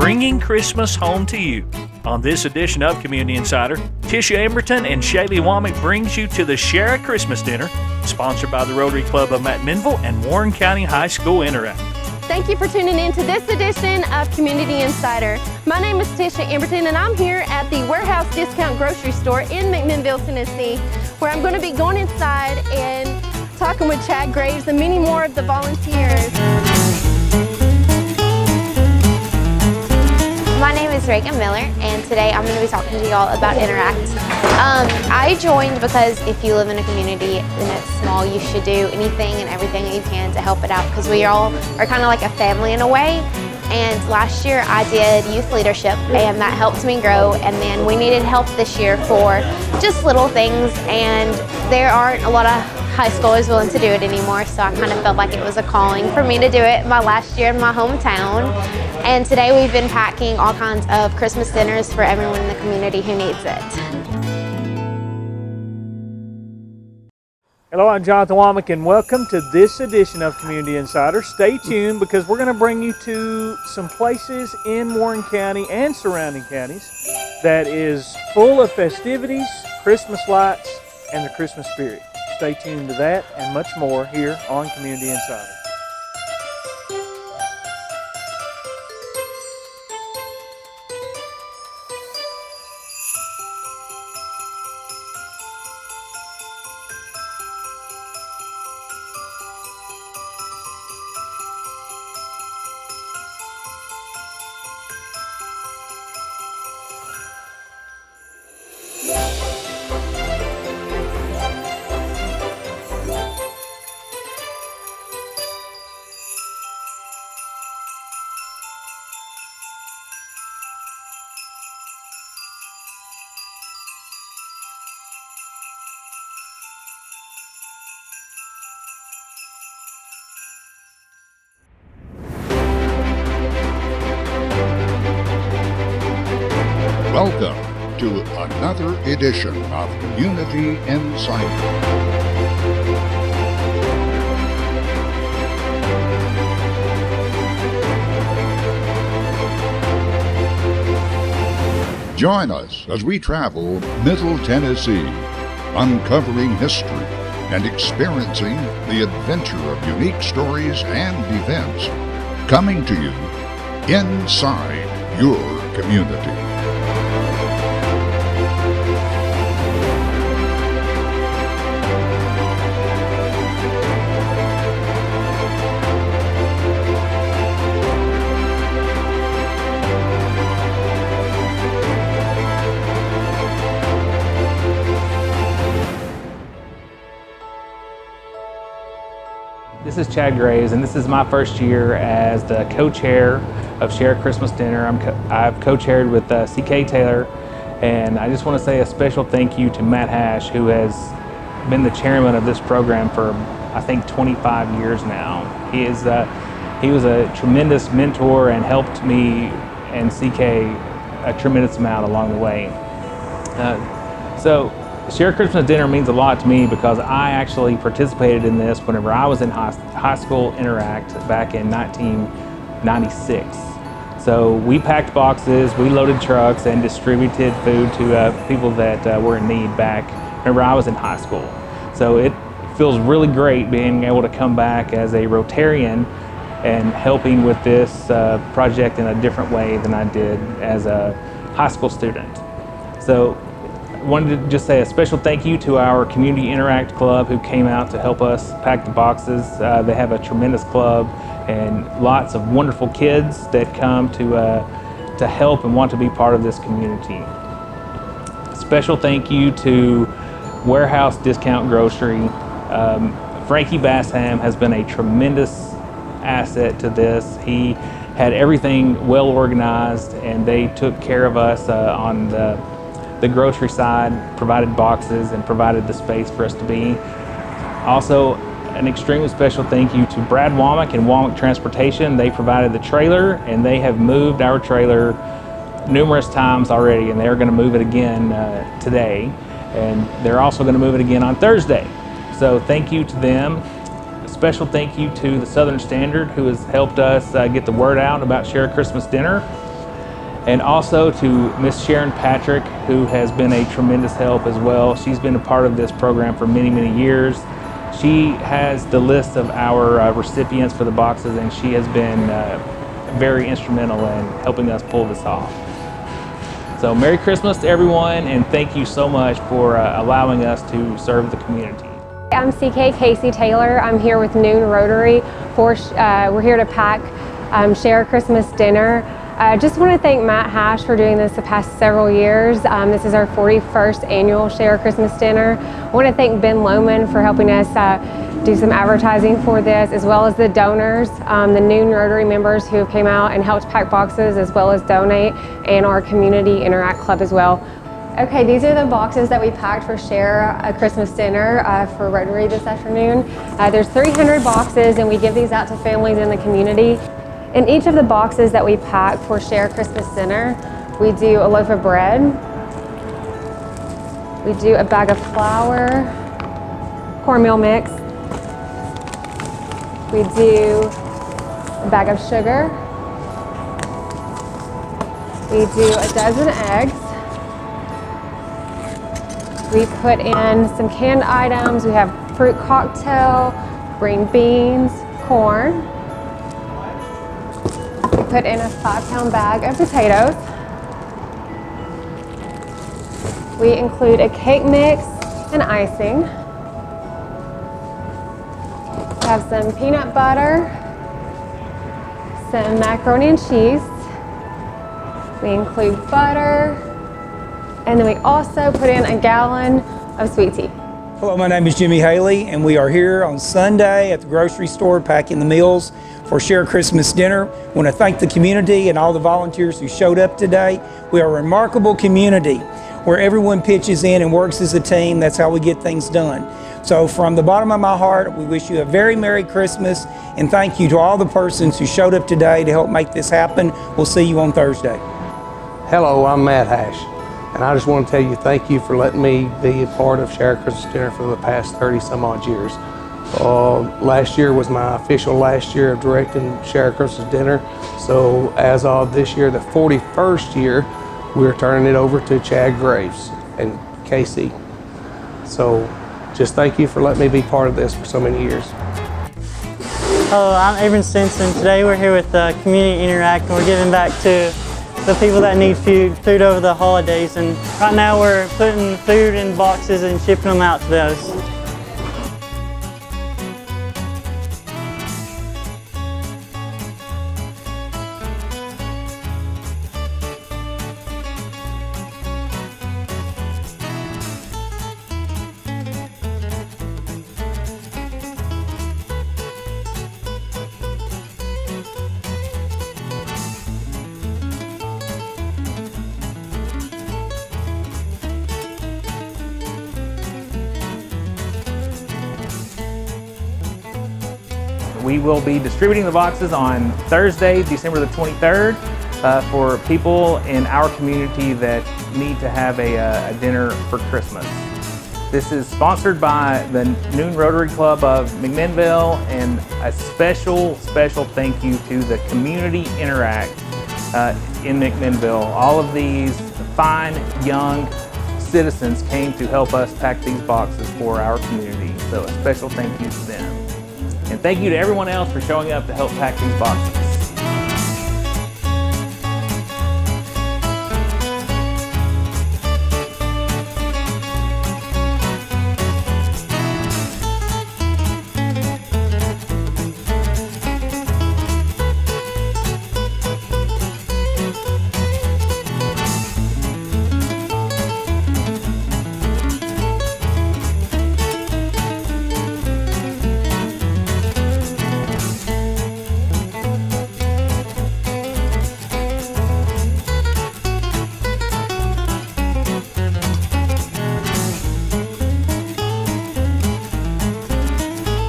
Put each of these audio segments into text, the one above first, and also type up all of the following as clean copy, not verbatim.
bringing Christmas home to you. On this edition of Community Insider, Tisha Emberton and Shaylee Womack brings you to the Share a Christmas Dinner, sponsored by the Rotary Club of McMinnville and Warren County High School Interact. Thank you for tuning in to this edition of Community Insider. My name is Tisha Emberton and I'm here at the Warehouse Discount Grocery Store in McMinnville, Tennessee, where I'm going to be going inside and talking with Chad Graves and many more of the volunteers. My name is Reagan Miller, and today I'm going to be talking to y'all about Interact. I joined because if you live in a community and it's small, you should do anything and everything that you can to help it out, because we all are kind of like a family in a way. And last year I did youth leadership, and that helped me grow, and then we needed help this year for just little things, and there aren't a lot of high schoolers willing to do it anymore, so I kind of felt like it was a calling for me to do it my last year in my hometown. And today we've been packing all kinds of Christmas dinners for everyone in the community who needs it. Hello, I'm Jonathan Womack, and welcome to this edition of Community Insider. Stay tuned because we're going to bring you to some places in Warren County and surrounding counties that is full of festivities, Christmas lights, and the Christmas spirit. Stay tuned to that and much more here on Community Insider. Welcome to another edition of Community Insider. Join us as we travel Middle Tennessee, uncovering history and experiencing the adventure of unique stories and events coming to you inside your community. This is Chad Graves, and this is my first year as the co-chair of Share a Christmas Dinner. I've co-chaired with C.K. Taylor, and I just want to say a special thank you to Matt Hash, who has been the chairman of this program for, I think, 25 years now. He was a tremendous mentor and helped me and C.K. a tremendous amount along the way. So Share a Christmas Dinner means a lot to me because I actually participated in this whenever I was in high school Interact back in 1996. So we packed boxes, we loaded trucks, and distributed food to people that were in need back whenever I was in high school. So it feels really great being able to come back as a Rotarian and helping with this project in a different way than I did as a high school student. So I wanted to just say a special thank you to our Community Interact Club who came out to help us pack the boxes. They have a tremendous club and lots of wonderful kids that come to help and want to be part of this community. Special thank you to Warehouse Discount Grocery. Frankie Bassham has been a tremendous asset to this. He had everything well organized, and they took care of us on the grocery side, provided boxes and provided the space for us to be. Also, an extremely special thank you to Brad Womack and Womack Transportation. They provided the trailer, and they have moved our trailer numerous times already, and they're going to move it again today, and they're also going to move it again on Thursday. So thank you to them. A special thank you to the Southern Standard, who has helped us get the word out about Share a Christmas Dinner. And also to Miss Sharon Patrick, who has been a tremendous help as well. She's been a part of this program for many, many years. She has the list of our recipients for the boxes, and she has been very instrumental in helping us pull this off. So Merry Christmas to everyone, and thank you so much for allowing us to serve the community. I'm CK Casey Taylor. I'm here with Noon Rotary. We're here to pack Share Christmas Dinner. I just want to thank Matt Hash for doing this the past several years. This is our 41st annual Share Christmas Dinner. I want to thank Ben Lohman for helping us do some advertising for this, as well as the donors, the Noon Rotary members who came out and helped pack boxes as well as donate, and our Community Interact Club as well. Okay, these are the boxes that we packed for Share a Christmas Dinner for Rotary this afternoon. There's 300 boxes, and we give these out to families in the community. In each of the boxes that we pack for Share Christmas Dinner, we do a loaf of bread, we do a bag of flour, cornmeal mix, we do a bag of sugar, we do a dozen eggs, we put in some canned items. We have fruit cocktail, green beans, corn. We put in a 5-pound bag of potatoes. We include a cake mix and icing. We have some peanut butter, some macaroni and cheese. We include butter, and then we also put in a gallon of sweet tea. Hello, my name is Jimmy Haley, and we are here on Sunday at the grocery store packing the meals for Share Christmas Dinner. I want to thank the community and all the volunteers who showed up today. We are a remarkable community where everyone pitches in and works as a team. That's how we get things done. So from the bottom of my heart, we wish you a very Merry Christmas, and thank you to all the persons who showed up today to help make this happen. We'll see you on Thursday. Hello, I'm Matt Hash, and I just want to tell you thank you for letting me be a part of Share Christmas Dinner for the past 30 some odd years. Last year was my official last year of directing Share Christmas Dinner, so as of this year, the 41st year, we're turning it over to Chad Graves and KC. So just thank you for letting me be part of this for so many years. Hello, I'm Abram Stinson. Today we're here with Community Interact, and we're giving back to the people that need food over the holidays. And right now we're putting food in boxes and shipping them out to those. We will be distributing the boxes on Thursday, December the 23rd, for people in our community that need to have a dinner for Christmas. This is sponsored by the Noon Rotary Club of McMinnville, and a special thank you to the Community Interact in McMinnville. All of these fine young citizens came to help us pack these boxes for our community, so a special thank you to them. And thank you to everyone else for showing up to help pack these boxes.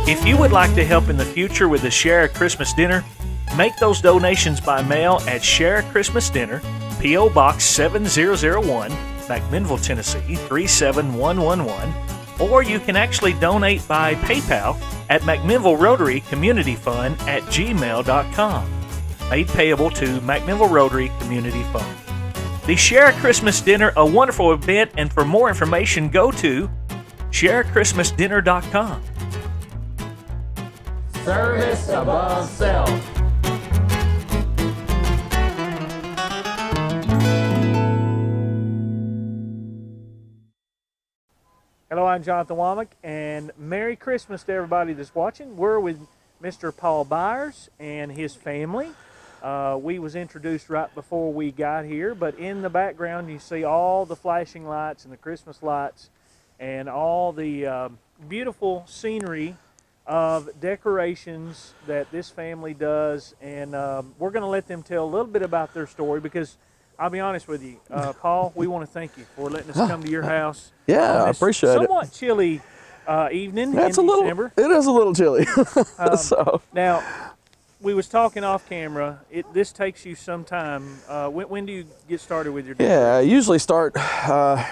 If you would like to help in the future with the Share a Christmas Dinner, make those donations by mail at Share a Christmas Dinner, P.O. Box 7001, McMinnville, Tennessee 37111, or you can actually donate by PayPal at McMinnville Rotary Community Fund at gmail.com. Made payable to McMinnville Rotary Community Fund. The Share a Christmas Dinner, a wonderful event, and for more information, go to shareachristmasdinner.com. Service above self. Hello, I'm Jonathan Womack, and Merry Christmas to everybody that's watching. We're with Mr. Paul Byers and his family. We was introduced right before we got here, but in the background you see all the flashing lights and the Christmas lights and all the beautiful scenery of decorations that this family does, and we're going to let them tell a little bit about their story, because I'll be honest with you, Paul, we want to thank you for letting us come to your house. Yeah, I appreciate it. Somewhat chilly evening in December. It is a little chilly. So now, we was talking off camera. This takes you some time. When do you get started with your day? yeah, I usually start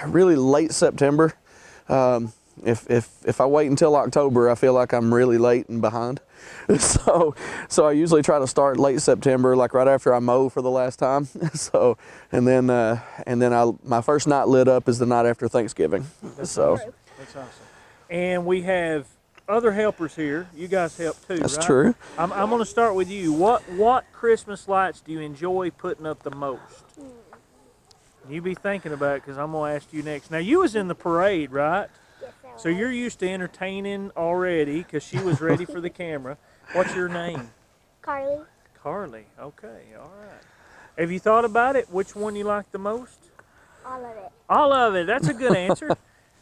really late September. If I wait until October, I feel like I'm really late and behind. So I usually try to start late September, like right after I mow for the last time. So and then my first night lit up is the night after Thanksgiving. That's awesome. And we have other helpers here. You guys help too, That's right? true. I'm going to start with you. What Christmas lights do you enjoy putting up the most? You be thinking about it, because I'm going to ask you next. Now, you was in the parade, right? Yes, I was. So you're used to entertaining already, because she was ready for the camera. What's your name? Carly. Carly. Okay, all right. Have you thought about it? Which one you like the most? All of it. All of it. That's a good answer.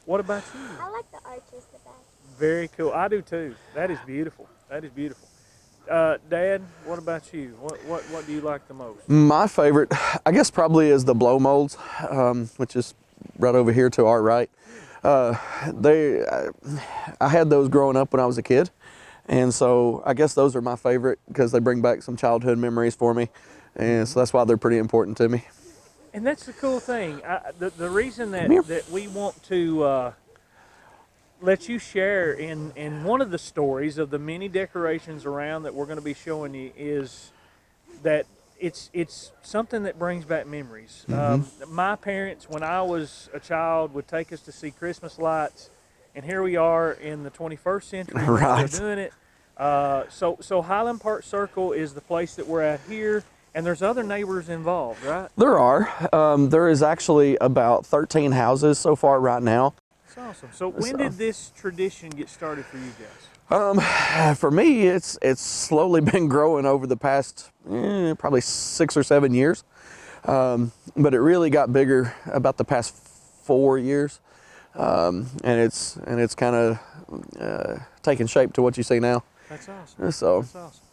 What about you? I like the arches the best. Very cool. I do too. That is beautiful. That is beautiful. Dad, what about you? What do you like the most? My favorite, I guess, probably is the blow molds, which is right over here to our right. I had those growing up when I was a kid, and so I guess those are my favorite because they bring back some childhood memories for me, and so that's why they're pretty important to me. And that's the cool thing. The reason that we want to let you share in one of the stories of the many decorations around that we're going to be showing you is that it's something that brings back memories. My parents, when I was a child, would take us to see Christmas lights, and here we are in the 21st century. Right. We're doing it. So Highland Park Circle is the place that we're at here, and there's other neighbors involved, right? There are. There is actually about 13 houses so far right now. That's awesome. So when did this tradition get started for you guys? For me, it's slowly been growing over the past probably 6 or 7 years, but it really got bigger about the past 4 years, and it's kind of taking shape to what you see now. That's awesome. So. That's awesome.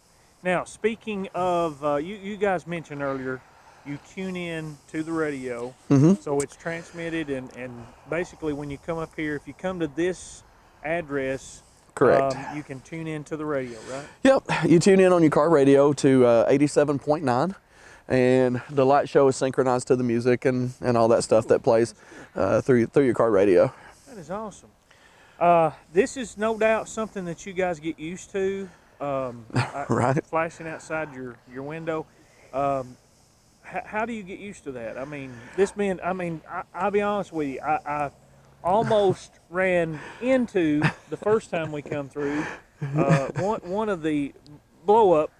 Now, speaking of, you guys mentioned earlier, you tune in to the radio, so it's transmitted, and basically when you come up here, if you come to this address, Correct. You can tune in to the radio, right? Yep, you tune in on your car radio to 87.9, and the light show is synchronized to the music and all that stuff that plays through your car radio. That is awesome. This is no doubt something that you guys get used to. Right. Flashing outside your window. How do you get used to that? I mean, I'll be honest with you. I almost ran into the first time we come through one of the blow-up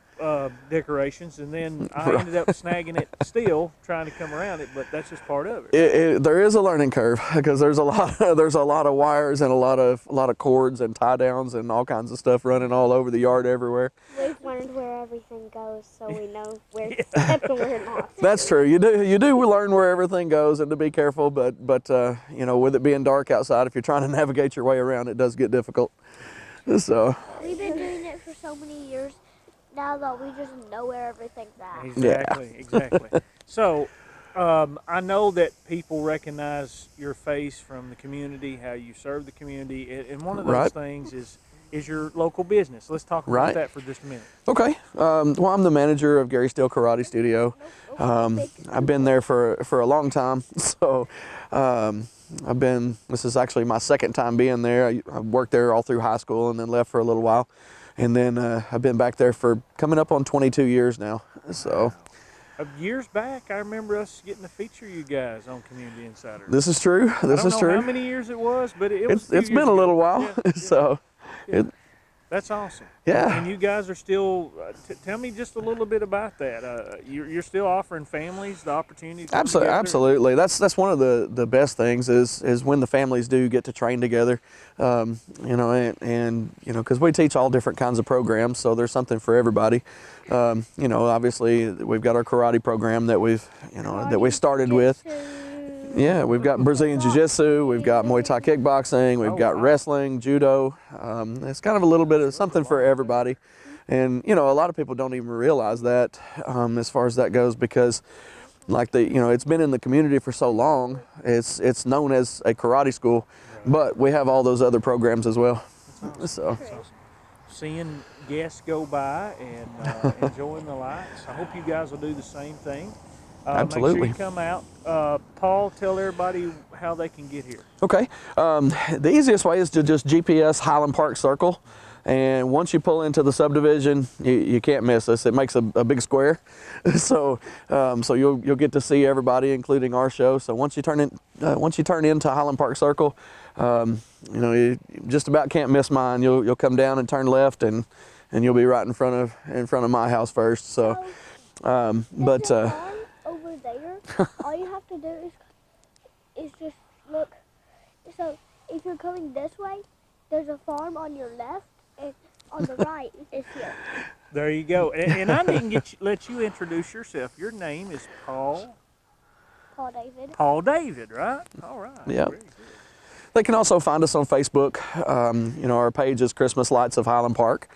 decorations, and then I ended up snagging it still, trying to come around it. But that's just part of it. There is a learning curve because there's a lot of wires and a lot of cords and tie downs and all kinds of stuff running all over the yard everywhere. We've learned where everything goes, so we know where to step and where not. That's true. You do learn where everything goes and to be careful. But with it being dark outside, if you're trying to navigate your way around, it does get difficult. So We've been doing it for so many years now that we just know where everything's at. Exactly. So I know that people recognize your face from the community, how you serve the community, and one of those things is your local business. Let's talk about that for just a minute. Okay. Well, I'm the manager of Gary Steele Karate Studio. I've been there for a long time. So this is actually my second time being there. I worked there all through high school and then left for a little while. And then I've been back there for coming up on 22 years now. So Years back, I remember us getting to feature you guys on Community Insider. This is true. This is I don't know true. how many years it was, but it was. It's been a little while, Yeah, so. yeah. That's awesome. Yeah. And you guys are still. Tell me just a little bit about that. You're still offering families the opportunity to come together? Absolutely. That's one of the best things is when the families do get to train together. You know, and you know, because we teach all different kinds of programs, so there's something for everybody. You know, obviously we've got our karate program that we started with. Yeah, we've got Brazilian Jiu-Jitsu, we've got Muay Thai kickboxing, we've got wrestling, judo. It's kind of a little bit of something for everybody. And, you know, a lot of people don't even realize that as far as that goes, because like it's been in the community for so long, it's known as a karate school, but we have all those other programs as well. So. Seeing guests go by and enjoying the lights. I hope you guys will do the same thing. Absolutely. Make sure you come out. Paul, tell everybody how they can get here. Okay. The easiest way is to just GPS Highland Park Circle. And once you pull into the subdivision, you can't miss us. It makes a big square. So you'll get to see everybody, including our show. So once you turn into Highland Park Circle, you know, you just about can't miss mine. You'll come down and turn left, and you'll be right in front of my house first. So, over there, all you have to do is just look. So if you're coming this way, there's a farm on your left, and on the right is here. There you go. And I didn't let you introduce yourself. Your name is Paul. Paul David. Paul David, right? All right. Yeah. Very good. They can also find us on Facebook. You know, our page is Christmas Lights of Highland Park.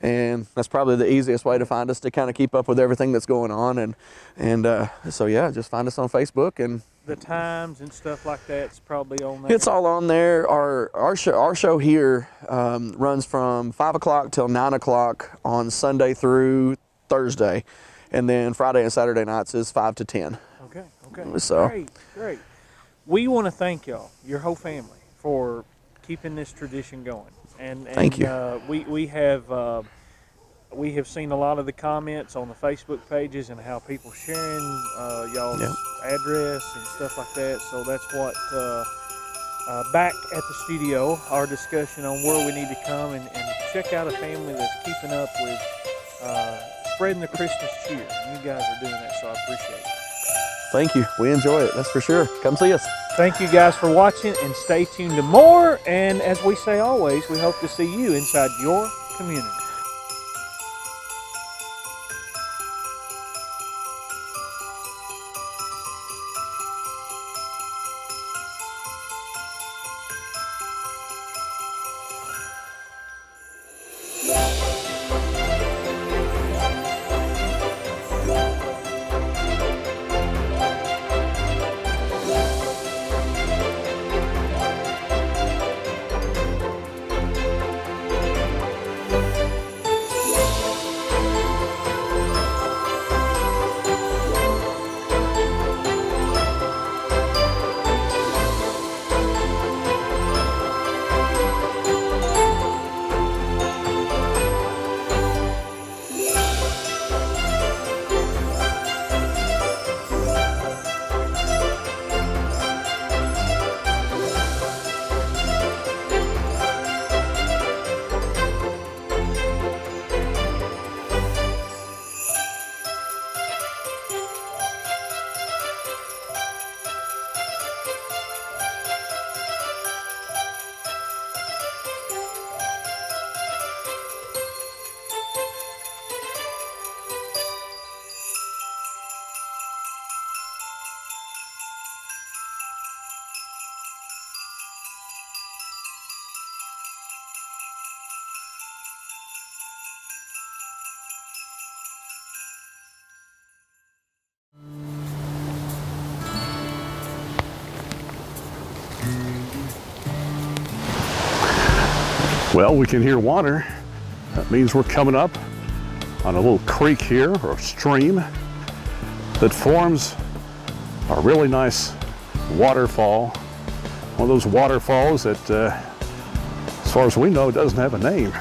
And that's probably the easiest way to find us, to kind of keep up with everything that's going on. And so, yeah, just find us on Facebook. And the times and stuff like that's probably on there. It's all on there. Our show here runs from 5 o'clock till 9 o'clock on Sunday through Thursday. And then Friday and Saturday nights is 5 to 10. Okay. So. Great. We want to thank y'all, your whole family, for keeping this tradition going. And thank you. We have seen a lot of the comments on the Facebook pages and how people sharing y'all's address and stuff like that. So that's what back at the studio, our discussion on where we need to come and check out a family that's keeping up with spreading the Christmas cheer. And you guys are doing that, so I appreciate it. Thank you. We enjoy it. That's for sure. Come see us. Thank you guys for watching, and stay tuned to more. And as we say always, we hope to see you inside your community. Well, we can hear water. That means we're coming up on a little creek here, or stream, that forms a really nice waterfall. One of those waterfalls that, as far as we know, doesn't have a name.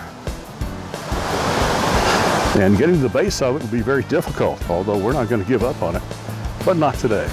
And getting to the base of it will be very difficult, although we're not going to give up on it, but not today.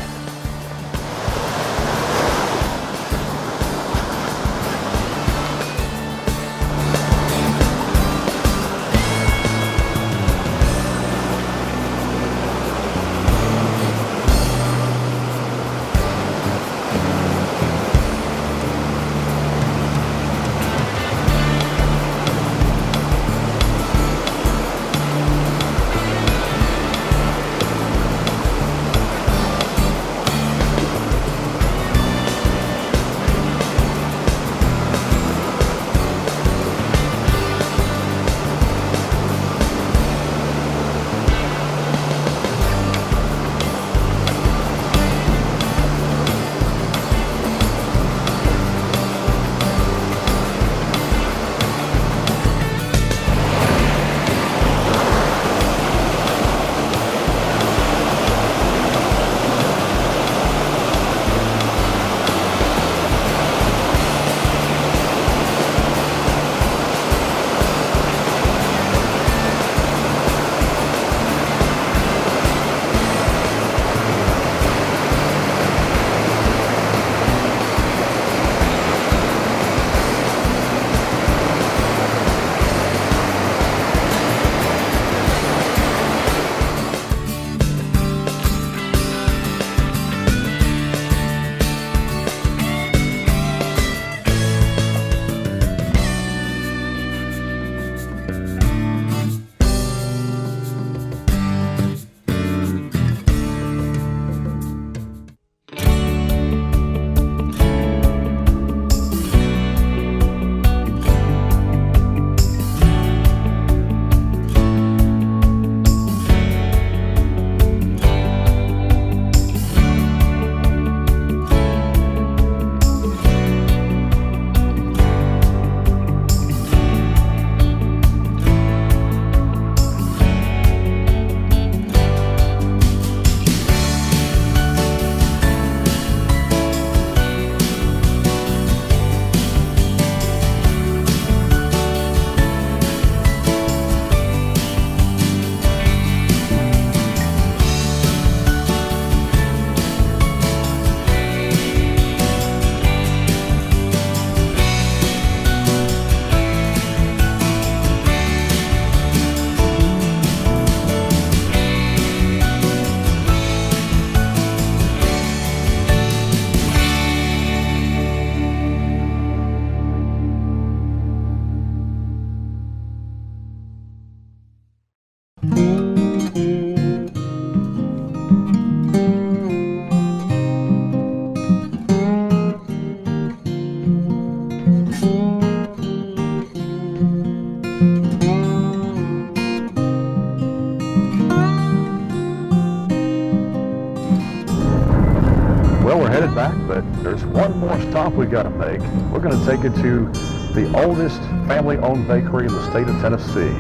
Well, we're headed back, but there's one more stop we got to make. We're going to take you to the oldest family-owned bakery in the state of Tennessee.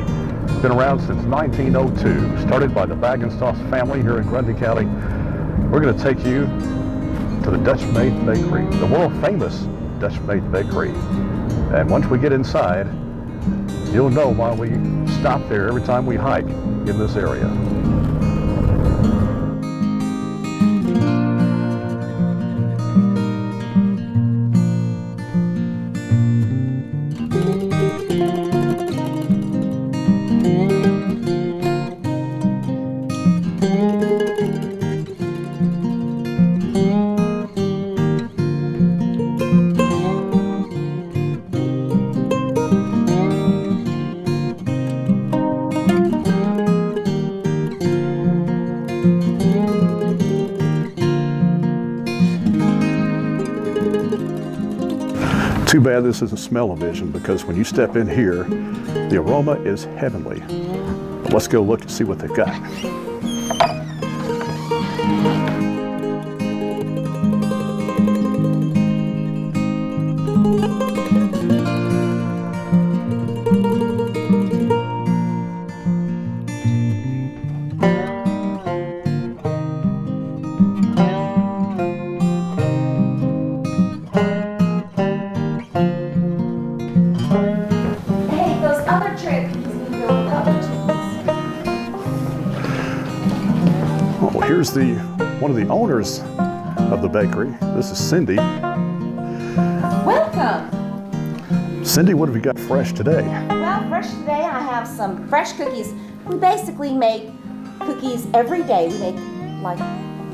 It's been around since 1902, started by the Baggenstoss family here in Grundy County. We're going to take you to the Dutch Maid Bakery, the world-famous Dutch Maid Bakery. And once we get inside, you'll know why we stop there every time we hike in this area. Too bad this isn't smell-o-vision, because when you step in here, the aroma is heavenly. But let's go look and see what they've got. Oh, here's one of the owners of the bakery. This is Cindy. Welcome. Cindy, what have you got fresh today? Well, fresh today I have some fresh cookies. We basically make cookies every day. We make like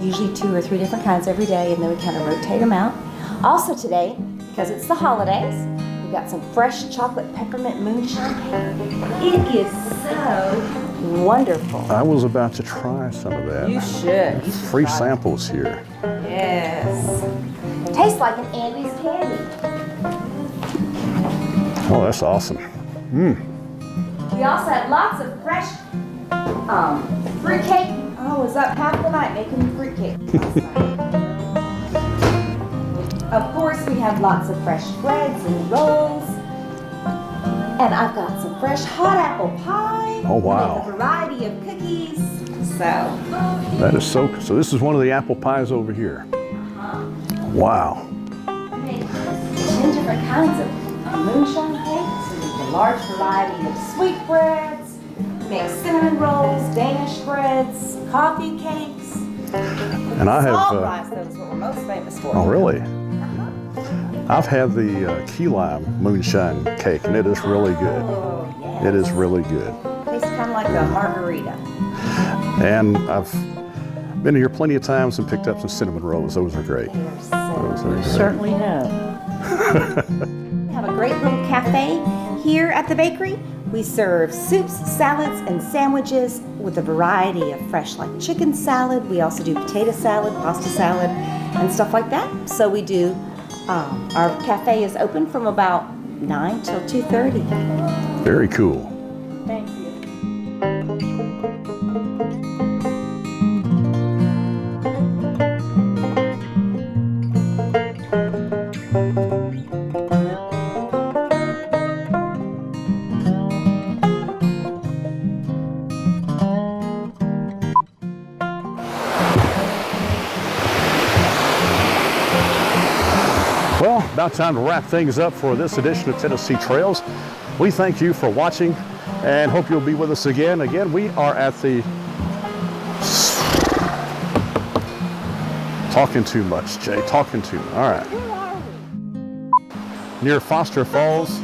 usually 2 or 3 different kinds every day, and then we kind of rotate them out. Also today, because it's the holidays, we've got some fresh chocolate peppermint moonshine cake. It is so wonderful. I was about to try some of that. You should. Free samples here. Yes. Tastes like an Andy's candy. Oh, that's awesome. We also have lots of fresh fruitcake. I was up half the night making fruitcake last night. Of course, we have lots of fresh breads and rolls. And I've got some fresh hot apple pie. Oh, wow. And a variety of cookies. So. That is so this is one of the apple pies over here. Wow. We make 10 different kinds of moonshine cakes. We make a large variety of sweetbreads. We make cinnamon rolls, Danish breads, coffee cakes. And I have. Salt rice, those what we're most famous for. Oh, really? I've had the key lime moonshine cake, and it is really good. Oh, yes. It is really good. Tastes kind of like a margarita. And I've been here plenty of times and picked up some cinnamon rolls. Those are great. Those are great. Certainly have. We have a great little cafe here at the bakery. We serve soups, salads, and sandwiches with a variety of fresh, like chicken salad. We also do potato salad, pasta salad, and stuff like that. So we do, our cafe is open from about 9 till 2:30. Very cool. Thank you. Well, about time to wrap things up for this edition of Tennessee Trails. We thank you for watching and hope you'll be with us again. Again, we are at the... Talking too much, Jay. Talking too much. All right. Near Foster Falls,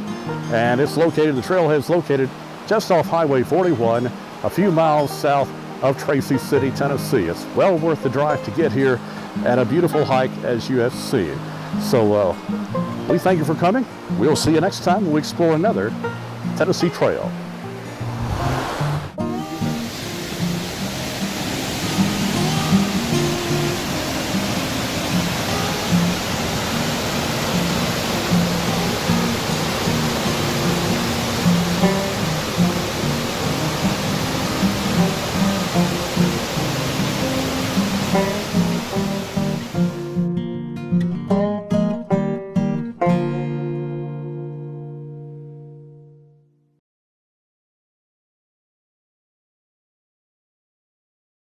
and it's located, the trailhead's located just off Highway 41, a few miles south of Tracy City, Tennessee. It's well worth the drive to get here, and a beautiful hike as you have seen. So we thank you for coming. We'll see you next time when we explore another Tennessee trail.